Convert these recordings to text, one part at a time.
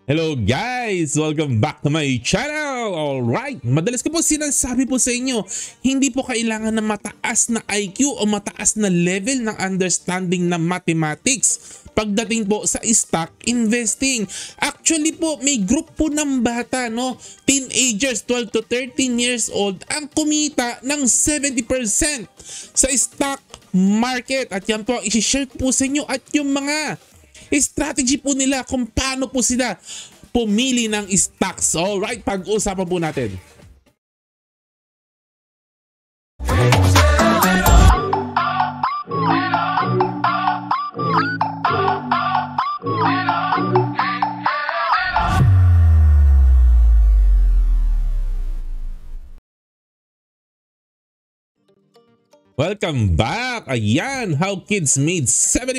Hello guys! Welcome back to my channel! Alright, madalas ko po sinasabi po sa inyo, hindi po kailangan ng mataas na IQ o mataas na level ng understanding ng mathematics pagdating po sa stock investing. Actually po, may group po ng bata, no? Teenagers, 12 to 13 years old, ang kumita ng 70% sa stock market. At yan po ang isi-share po sa inyo at yung mga strategy po nila kung paano po sila pumili ng stocks. Alright, pag-usapan po natin. Welcome back! Ayan, how kids made 70%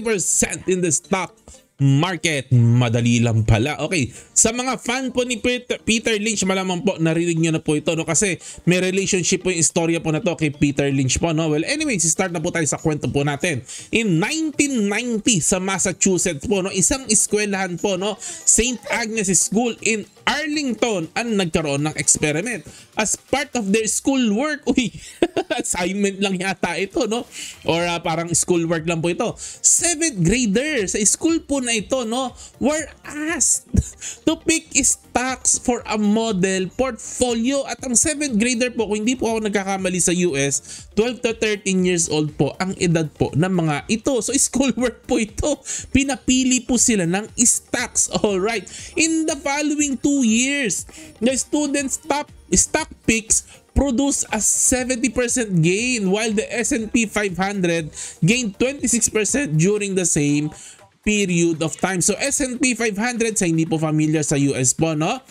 in the stock market. Madali lang pala. Okay, sa mga fan po ni Peter Lynch, malamang po narinig nyo na po ito, no? Kasi may relationship po yung istorya po na to kay Peter Lynch po, no? Well, anyways, start na po tayo sa kwento po natin. In 1990 sa Massachusetts po, no? Isang eskwelahan po, no? St. Agnes School in Arlington ang nagkaroon ng experiment. As part of their schoolwork, assignment lang yata ito, no? Or parang schoolwork lang po ito. 7th grader sa school po na ito, no, were asked to pick stocks for a model portfolio. At ang 7th grader po, kung hindi po ako nagkakamali sa US, 12 to 13 years old po ang edad po ng mga ito. So schoolwork po ito. Pinapili po sila ng stocks. Alright. In the following 2 years, the students' top stock picks produce a 70% gain while the S&P 500 gained 26% during the same period of time. So S&P 500, sa hindi po familiar sa US po, no?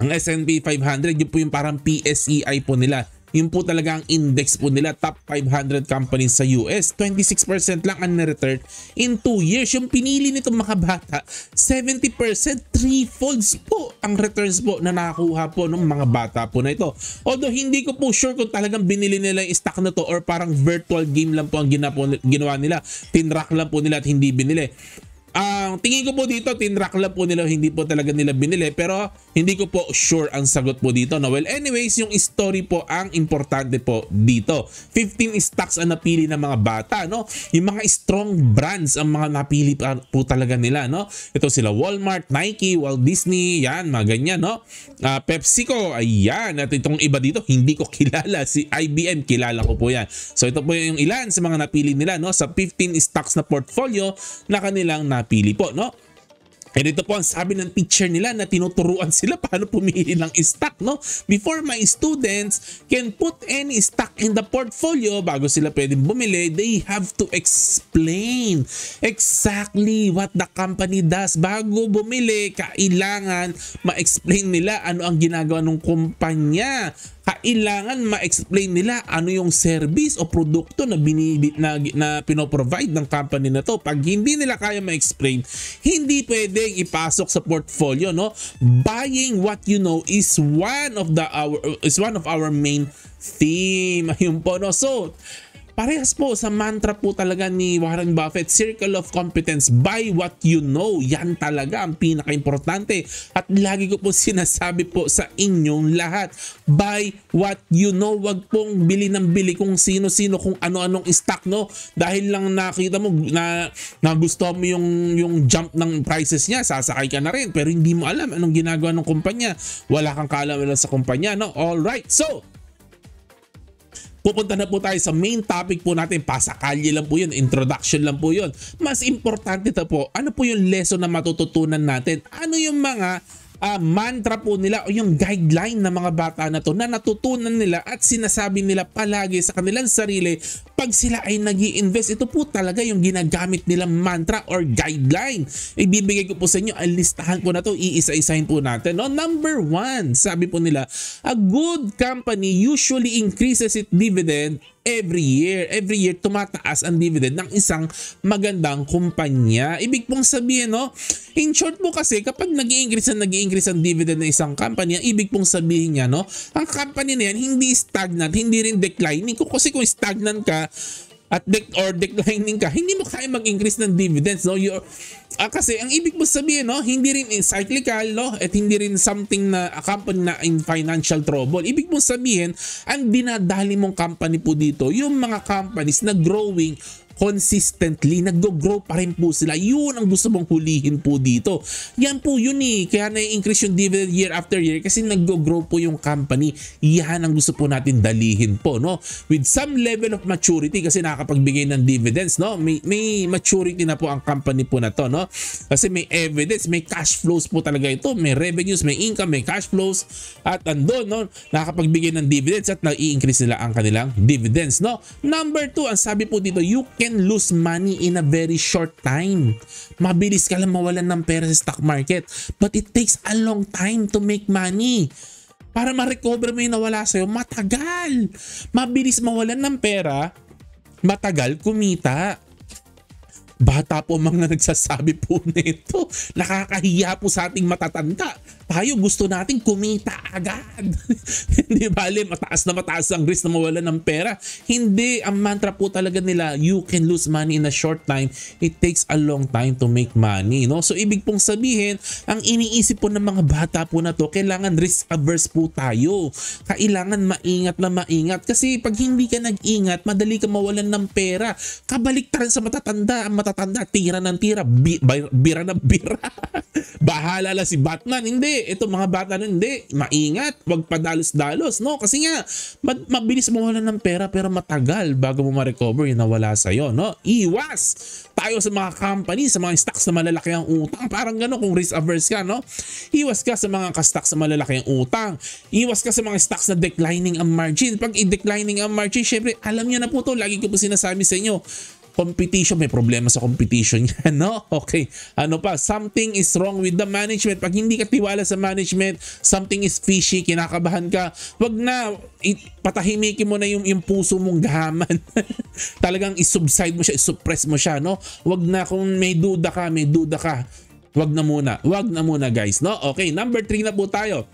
Ang S&P 500, yun po yung parang PSEI po nila. Yun po talaga ang index po nila, top 500 companies sa US. 26% lang ang na-return in 2 years. Yung pinili nitong mga bata, 70%, 3-folds po ang returns po na nakakuha po ng mga bata po na ito. Although hindi ko po sure kung talagang binili nila yung stock na to or parang virtual game lang po ang ginawa nila. Tinrack lang po nila at hindi binili. Tingin ko po dito, tinrack lang po nila, hindi po talaga nila binili, pero hindi ko po sure ang sagot po dito, no? Well, anyways, yung story po ang importante po dito. 15 stocks ang napili ng mga bata, no? Yung mga strong brands ang mga napili po talaga nila, no? Ito sila Walmart, Nike, Walt Disney, yan, mga ganyan, no? PepsiCo, ayan. At itong iba dito, hindi ko kilala. Si IBM, kilala ko po yan. So ito po yung ilan sa mga napili nila, no? Sa 15 stocks na portfolio na kanilang napili po, no? And ito po ang sabi ng teacher nila na tinuturuan sila paano pumili ng stock, no? Before my students can put any stock in the portfolio, bago sila pwedeng bumili, they have to explain exactly what the company does. Bago bumili, kailangan ma-explain nila ano ang ginagawa ng kumpanya. Kailangan ma-explain nila ano yung service o produkto na pinoprovide ng company na to. Pag hindi nila kaya ma-explain, hindi pwedeng ipasok sa portfolio, no? Buying what you know is one of our main theme. Ayun po, no? So parehas po sa mantra po talaga ni Warren Buffett, circle of competence, buy what you know. Yan talaga ang pinaka-importante. At lagi ko po sinasabi po sa inyong lahat, buy what you know. Wag pong bili ng bili kung sino-sino, kung ano-anong stock, no? Dahil lang nakita mo na gusto mo yung jump ng prices niya, sasakay ka na rin. Pero hindi mo alam anong ginagawa ng kumpanya. Wala kang kaalam-alam sa kumpanya, no? Alright, so pupunta na po tayo sa main topic po natin. Pasakalye lang po yun, introduction lang po yun. Mas importante ito po, ano po yung lesson na matututunan natin? Ano yung mga mantra po nila o yung guideline ng mga bata na to na natutunan nila at sinasabi nila palagi sa kanilang sarili pag sila ay nag-i-invest? Ito po talaga yung ginagamit nilang mantra or guideline. Ibibigay ko po sa inyo, ang listahan po na to, iisa-isahin po natin, no? Number 1, sabi po nila, a good company usually increases its dividend every year. Every year tumataas ang dividend ng isang magandang kumpanya. Ibig pong sabihin, no? In short po kasi, kapag nag-i-increase ang dividend ng isang company, ibig pong sabihin niya, no? Ang company na yan hindi stagnant, hindi rin declining. Kasi kung stagnant ka at declining ka, hindi mo kaya mag-increase ng dividends, no? Kasi ang ibig mo sabihin, no, hindi rin cyclical, no, at hindi rin something na a company na in financial trouble. Ibig mo sabihin, ang dinadali mong company po dito, yung mga companies na growing consistently, nag-grow pa rin po sila. Yun ang gusto mong hulihin po dito. Yan po yun eh. Kaya na-increase yung dividend year after year kasi nag-grow po yung company. Yan ang gusto po natin dalihin po, no? With some level of maturity kasi nakakapagbigay ng dividends, no? May maturity na po ang company po na to, no? Kasi may evidence, may cash flows po talaga ito. May revenues, may income, may cash flows. At andun, no? Nakakapagbigay ng dividends at nai-increase nila ang kanilang dividends, no? Number 2, ang sabi po dito, you can lose money in a very short time. Mabilis ka lang mawalan ng pera sa stock market. But it takes a long time to make money. Para ma-recover mo yung nawala sa'yo, matagal. Mabilis mawalan ng pera, matagal kumita. Bata po mga nagsasabi po nito. Nakakahiya po sa ating matatanda. Tayo gusto nating kumita agad. Hindi bale, mataas ang risk na mawalan ng pera. Hindi, ang mantra po talaga nila, you can lose money in a short time. It takes a long time to make money. No? So ibig pong sabihin, ang iniisip po ng mga bata po na to, kailangan risk averse po tayo. Kailangan maingat na maingat. Kasi pag hindi ka nag-ingat, madali ka mawalan ng pera. Kabaliktaran sa matatanda. Ang matatanda, tira ng tira, bira ng bira. Bahala lang si Batman. Hindi, ito mga bata na hindi. Maingat, wag padalos-dalos, no? Kasi nga, mabilis mawalan ng pera pero matagal bago mo ma-recover yung nawala sa'yo, no? Iwas tayo sa mga company, sa mga stocks na malalaki ang utang. Parang gano'n kung risk averse ka, no? Iwas ka sa mga stocks na malalaki ang utang. Iwas ka sa mga stocks na declining ang margin. Pag i-declining ang margin, syempre, alam niyo na po to. Lagi ko po sinasabi sa inyo, competition, may problema sa competition yan, no? Okay. Ano pa? Something is wrong with the management. Pag hindi ka tiwala sa management, something is fishy, kinakabahan ka, wag na, patahimikin mo na yung puso mong gahaman. Talagang isubside mo siya, isuppress mo siya, no? Wag na kung may duda ka. Wag na muna guys, no? Okay, number 3 na po tayo.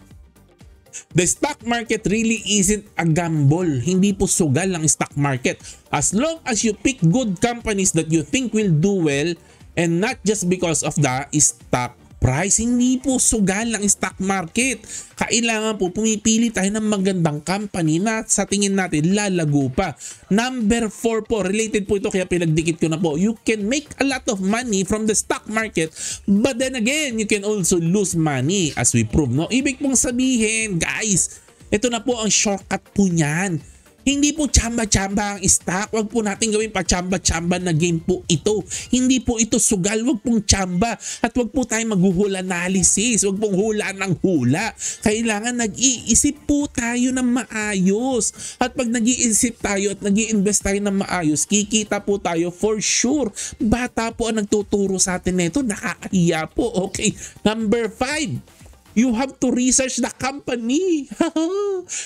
The stock market really isn't a gamble. Hindi po sugal ang stock market. As long as you pick good companies that you think will do well and not just because of the stock price, hindi po sugal ang stock market. Kailangan po pumipili tayo ng magandang company na sa tingin natin lalago pa. Number 4 po, related po ito kaya pinagdikit ko na po. You can make a lot of money from the stock market, but then again, you can also lose money as we prove, no? Ibig pong sabihin, guys, ito na po ang shortcut po niyan. Hindi po tsamba-tsamba ang stock. Wag po natin gawin pa tsamba-tsamba na game po ito. Hindi po ito sugal. Wag pong tsamba. At wag po tayong maghuhula analysis. Wag pong hula ng hula. Kailangan nag-iisip po tayo ng maayos. At pag nag-iisip tayo at nag-i-invest tayo ng maayos, kikita po tayo for sure. Bata po ang nagtuturo sa atin nito. Nakakahiya po. Okay. Number 5. You have to research the company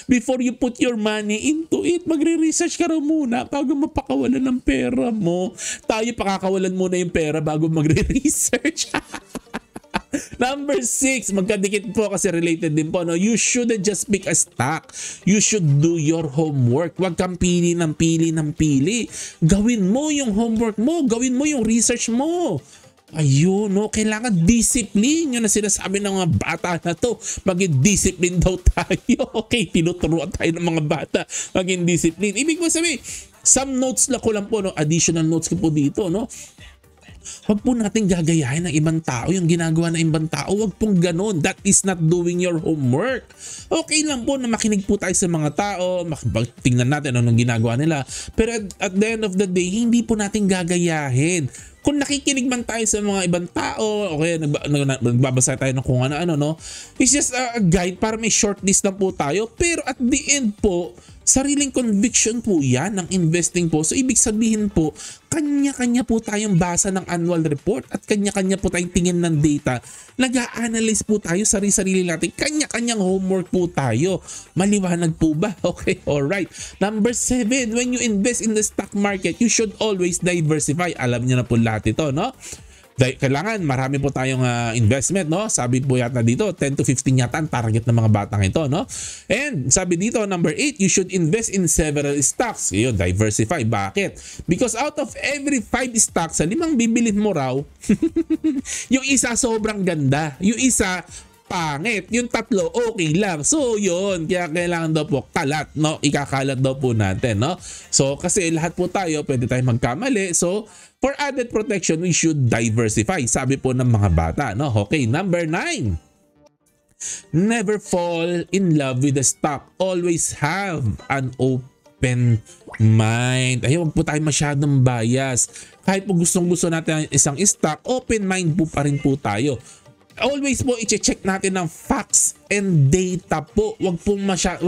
before you put your money into it. Magre-research ka raw muna bago mapakawalan ng pera mo. Tayo pakakawalan muna yung pera bago magre-research. Number 6, magkadikit po kasi related din po, no? You shouldn't just pick a stock. You should do your homework. Huwag kang pili ng pili. Gawin mo yung homework mo. Gawin mo yung research mo. Ayun, no? Kailangan discipline. Yun na sinasabi ng mga bata na to. Maging discipline daw tayo. Okay, tinuturuan tayo ng mga bata. Maging discipline. Ibig mo sabihin, some notes lang ko lang po, no? Additional notes ko po dito, no? Huwag po natin gagayahin ng ibang tao yung ginagawa ng ibang tao. Huwag pong ganun. That is not doing your homework. Okay lang po na makinig po tayo sa mga tao, tingnan natin anong ginagawa nila. Pero at the end of the day, hindi po natin gagayahin. Kung nakikinig man tayo sa mga ibang tao, okay, nagbabasa tayo ng kung ano-ano, no? It's just a guide para may shortlist lang po tayo. Pero at the end po, sariling conviction po yan ng investing po. So ibig sabihin po, kanya-kanya po tayong basa ng annual report at kanya-kanya po tayong tingin ng data. Nag-a-analyze po tayo, sarili-sarili natin. Kanya-kanyang homework po tayo. Maliwanag po ba? Okay, alright. Number 7, when you invest in the stock market, you should always diversify. Alam niyo na po lahat ito, no? kailangan marami po tayong investment, no? Sabi po yata dito 10 to 15 yata ang target ng mga batang ito, no? And sabi dito number 8, you should invest in several stocks. Yun, diversify. Bakit? Because out of every 5 stocks, sa 5 bibilin mo raw, yung isa sobrang ganda, yung isa pangit, yung 3 okay lang. So yun, kaya kailangan daw po kalat, no? Ikakalat daw po natin, no? So kasi lahat po tayo pwede tayong magkamali. So for added protection, we should diversify. Sabi po ng mga bata, no? Okay, number 9. Never fall in love with the stock. Always have an open mind. Ay, wag po tayo masyadong bias. Kahit po gustong-gusto natin ang isang stock, open mind po pa rin po tayo. Always po i-check natin ng facts and data po. Wag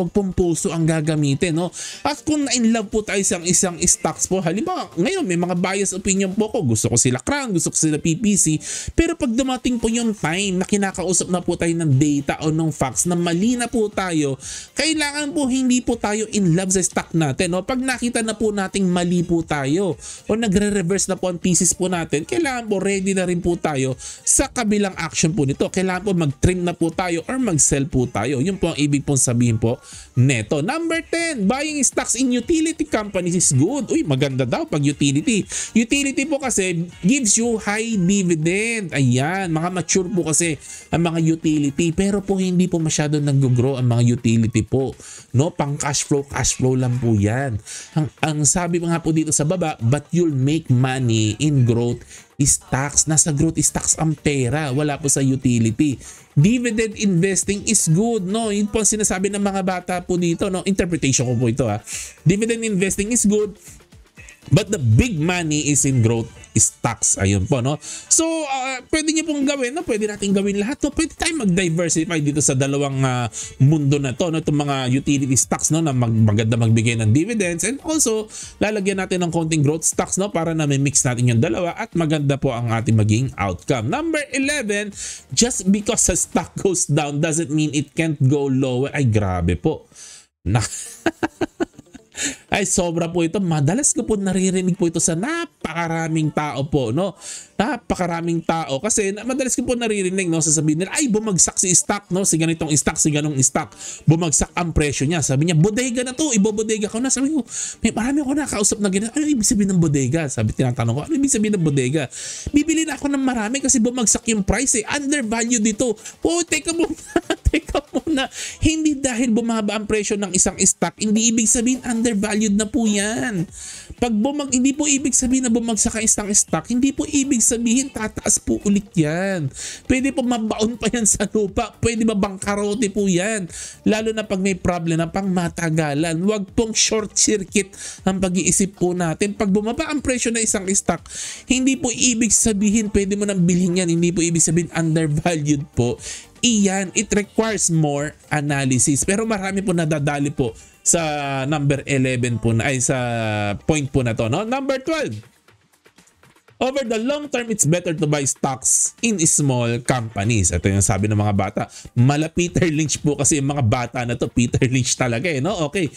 pong puso ang gagamitin, no? At kung na-in love po tayo sa isang stocks po, halimbawa ngayon may mga bias opinion po ko, gusto ko sila Crown, gusto ko sila PPC, pero pag dumating po yung time na kinakausap na po tayo ng data o ng facts na mali na po tayo, kailangan po hindi po tayo in love sa stock natin, no? Pag nakita na po nating mali po tayo o nagre-reverse na po ang thesis po natin, kailangan po ready na rin po tayo sa kabilang action po nito. Kailangan po mag-trim na po tayo or mag-sell po tayo. Yun po ang ibig pong sabihin po neto. Number 10, buying stocks in utility companies is good. Uy, maganda daw pag utility. Utility po kasi gives you high dividend. Ayan, mga mature po kasi ang mga utility, pero po hindi po masyado nag-grow ang mga utility po. No, pang cash flow lang po yan. Ang sabi nga po dito sa baba, but you'll make money in growth stocks. Nasa growth stocks ang pera, wala po sa utility. Dividend investing is good, no? Yun po ang sinasabi ng mga bata po dito, no? Interpretation ko po ito, ha. Dividend investing is good, but the big money is in growth stocks. Ayun po, no? So, pwede nyo pong gawin, no? Pwede natin gawin lahat, no? Pwede tayo mag-diversify dito sa dalawang mundo na to, no? Itong mga utility stocks, no? Na maganda magbigay ng dividends, and also, lalagyan natin ng konting growth stocks, no? Para na may mix natin yung dalawa at maganda po ang ating maging outcome. Number 11, just because a stock goes down doesn't mean it can't go lower. Ay, grabe po. Ay, sobra po ito. Madalas ko po naririnig po ito sa napakaraming tao po, no? Napakaraming tao. Kasi madalas ko po naririnig, no? Sasabihin nila, ay, bumagsak si stock, no? Si ganitong stock, si ganong stock. Bumagsak ang presyo niya. Sabi niya, bodega na to. Ibobodega ko na. Sabi ko, may marami ako nakausap na ganito. Ano ibig sabihin ng bodega? Sabi, tinatanong ko, ano ibig sabihin ng bodega? Bibili na ako ng marami kasi bumagsak yung price, eh. Undervalue dito. Oh, teka muna. Teka muna. Hindi dahil bumaba ang presyo ng isang stock, hindi ibig sabihin undervalued na po yan. Pag hindi po ibig sabihin na bumagsak ang isang stock, hindi po ibig sabihin tataas po ulit yan. Pwede po mabaon pa yan sa lupa, pwede mabangkarote po yan. Lalo na pag may problem na pang matagalan. Huwag pong short circuit ang pag-iisip po natin. Pag bumaba ang presyo ng isang stock, hindi po ibig sabihin pwede mo nang bilhin yan. Hindi po ibig sabihin undervalued po. Iyan, it requires more analysis. Pero marami po nadadali po sa number 11 po na, ay sa point po na to, no? Number 12. Over the long term, it's better to buy stocks in small companies. Ito yung sabi ng mga bata. Mala Peter Lynch po kasi yung mga bata na to. Peter Lynch talaga, eh, no? Okay.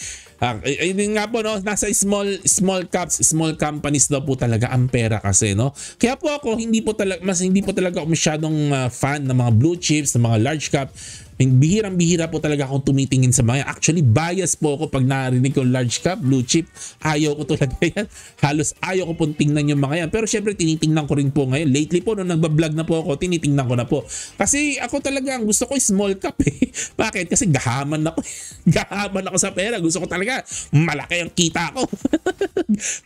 Ayun nga po, no? Nasa small caps, small companies daw po talaga ang pera kasi, no? Kaya po ako, hindi po talaga ako masyadong fan ng mga blue chips, ng mga large cap. Bihirang-bihira po talaga akong tumitingin sa mga. Actually, bias po ako pag narinig ko large cap, blue chip. Ayaw ko talaga yan. Halos ayaw ko pong tingnan yung mga yan. Pero syempre, tinitingnan ko rin po ngayon. Lately po, nung nagbablog na po ako, tinitingnan ko na po. Kasi ako talaga, ang gusto ko small cap, eh. Bakit? Kasi gahaman ako. Gahaman ako sa pera. Gusto ko talaga, malaki ang kita ko.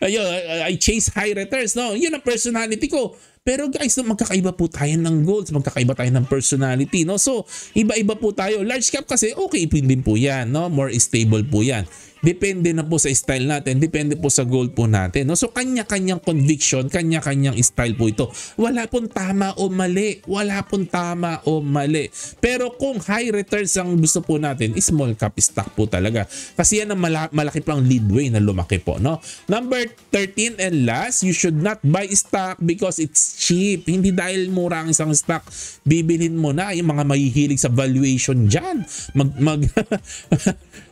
Ayun, I chase high returns, no? Yun ang personality ko. Pero guys, magkakaiba po tayo ng goals, magkakaiba tayo ng personality, no? So, iba-iba po tayo. Large cap kasi, okay din po yan, no? More stable po yan. Depende na po sa style natin, depende po sa goal po natin, no? So, kanya-kanyang conviction, kanya-kanyang style po ito. Wala pong tama o mali. Wala pong tama o mali. Pero kung high returns ang gusto po natin, small cap stock po talaga. Kasi yan ang malaki pang leadway na lumaki po, no? Number 13 and last, you should not buy stock because it's cheap. Hindi dahil mura ang isang stock, bibilhin mo na. Yung mga mahihilig sa valuation dyan,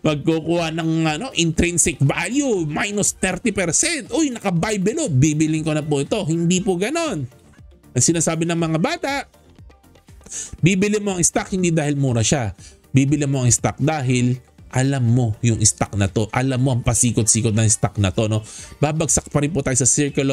magkukuha ng intrinsic value minus 30%. Uy, naka-buy below, bibilhin ko na po ito. Hindi po ganon. Ang sinasabi ng mga bata, bibili mo ang stock hindi dahil mura siya. Bibili mo ang stock dahil alam mo yung stock na to. Alam mo ang pasikot-sikot ng stock na to. No? Babagsak pa rin po tayo sa circle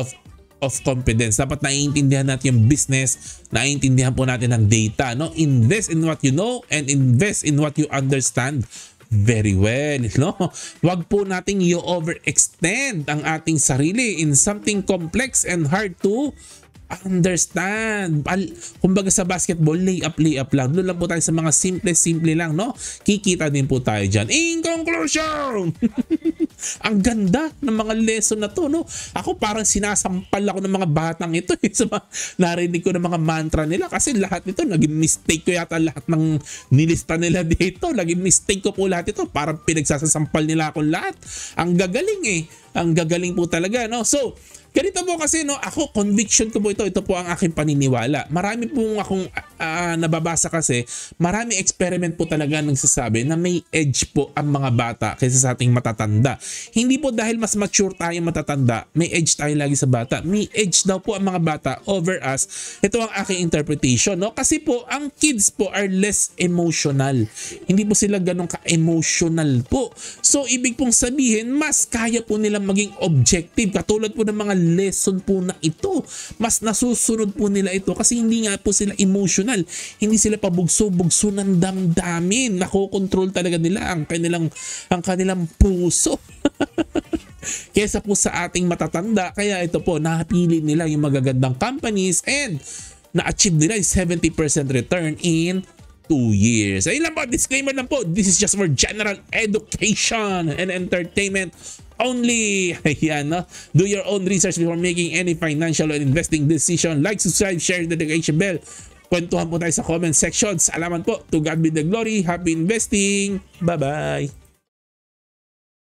of confidence. Dapat naiintindihan natin yung business, naiintindihan po natin ang data. No? Invest in what you know and invest in what you understand very well. No? Wag po nating i-overextend ang ating sarili in something complex and hard to understand. Kumbaga sa basketball, lay up lang. Doon lang po tayo sa mga simple lang, no? Kikita din po tayo dyan. In conclusion, ang ganda ng mga lesson na to, no? Ako parang sinasampal ako ng mga batang ito. Narinig ko ng mga mantra nila kasi lahat nito, naging mistake ko yata lahat ng nilista nila dito. Naging mistake ko po lahat ito. Parang pinagsasampal nila ako lahat. Ang gagaling eh. Ang gagaling po talaga, no? So, ganito po kasi, no, ako, conviction ko po ito po ang aking paniniwala. Marami pong akong nababasa kasi, marami experiment po talaga nagsasabi na may edge po ang mga bata kaysa sa ating matatanda. Hindi po dahil mas mature tayo matatanda, may edge tayo lagi sa bata. May edge daw po ang mga bata over us. Ito ang aking interpretation, no? Kasi po, ang kids po are less emotional. Hindi po sila ganun ka-emotional po. So, ibig pong sabihin, mas kaya po nilang maging objective. Katulad po ng mga lesson po na ito. Mas nasusunod po nila ito kasi hindi nga po sila emotional. Hindi sila pabugso-bugso ng damdamin. Nakokontrol talaga nila ang kanilang puso. Kesa po sa ating matatanda. Kaya ito po, napili nila yung magagandang companies and na-achieve nila yung 70% return in 2 years. Ayun lang po, disclaimer lang po. This is just for general education and entertainment only. Ayan, no? Do your own research before making any financial or investing decision. Like, subscribe, share the notification bell. Kwentuhan po tayo sa comment section. Salamat po. To God be the glory. Happy investing. Bye-bye.